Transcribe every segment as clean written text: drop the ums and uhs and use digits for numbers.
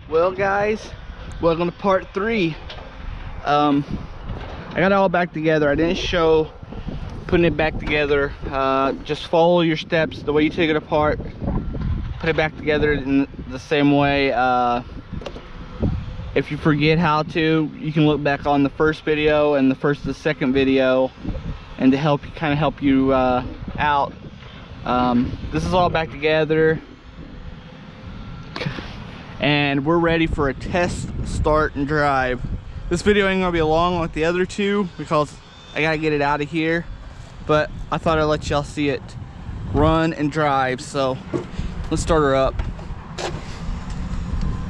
Well guys, welcome to part 3. I got it all back together. I didn't show putting it back together. Just follow your steps the way you take it apart, put it back together in the same way. If you forget how to, you can look back on the first video and the second video, and to help you out. This is all back together, and we're ready for a test, start, and drive. This video ain't gonna be long like the other two because I gotta get it out of here, but I thought I'd let y'all see it run and drive. So let's start her up.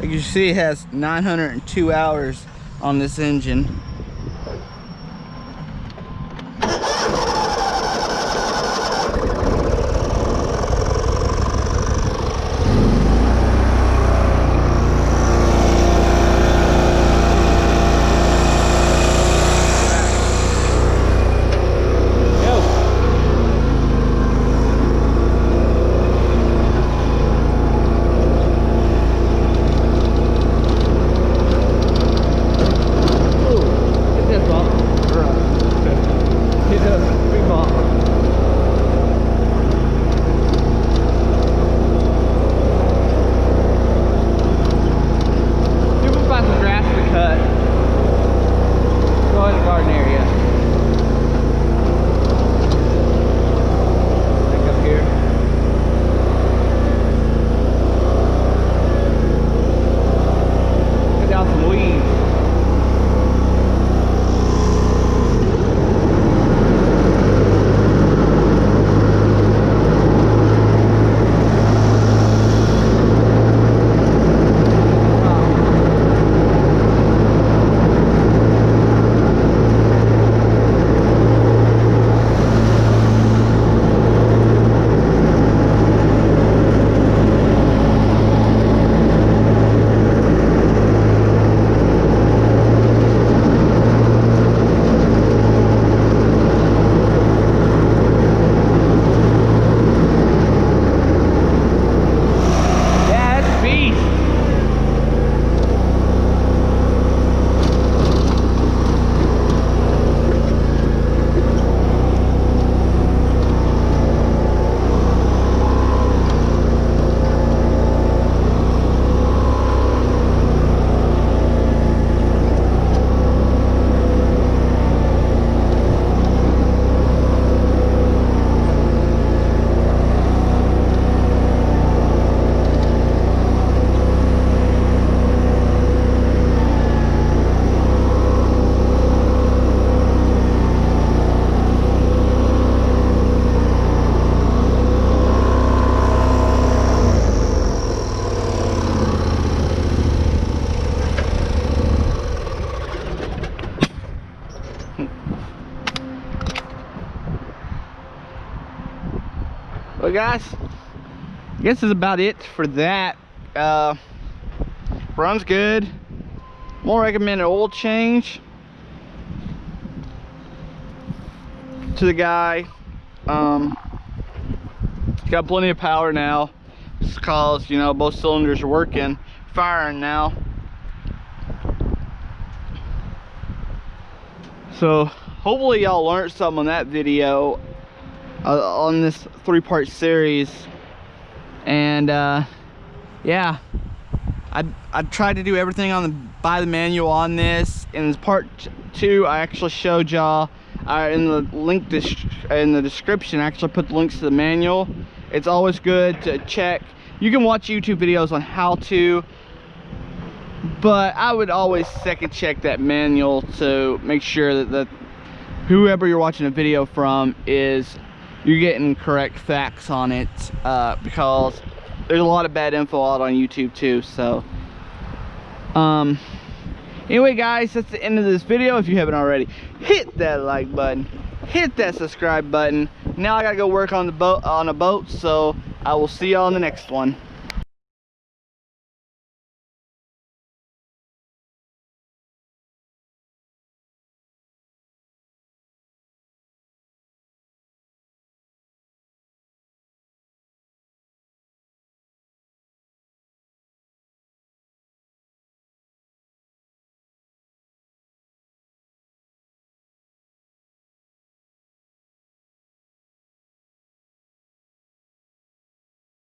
Like you see, it has 902 hours on this engine. Well guys, I guess that's about it for that. Runs good. More recommend an oil change to the guy. He's got plenty of power now. It's cause, you know, both cylinders are working, firing now. So hopefully y'all learned something on that video, on this 3-part series. And yeah, I tried to do everything by the manual on this. In part 2, I actually showed y'all in the link in the description. I actually put the links to the manual. It's always good to check. You can watch YouTube videos on how to, but I would always second check that manual to make sure that whoever you're watching a video from you're getting correct facts on it, because there's a lot of bad info out on YouTube too. So anyway guys, that's the end of this video. If you haven't already, hit that like button, hit that subscribe button. Now I gotta go work on a boat, so I will see y'all in the next one.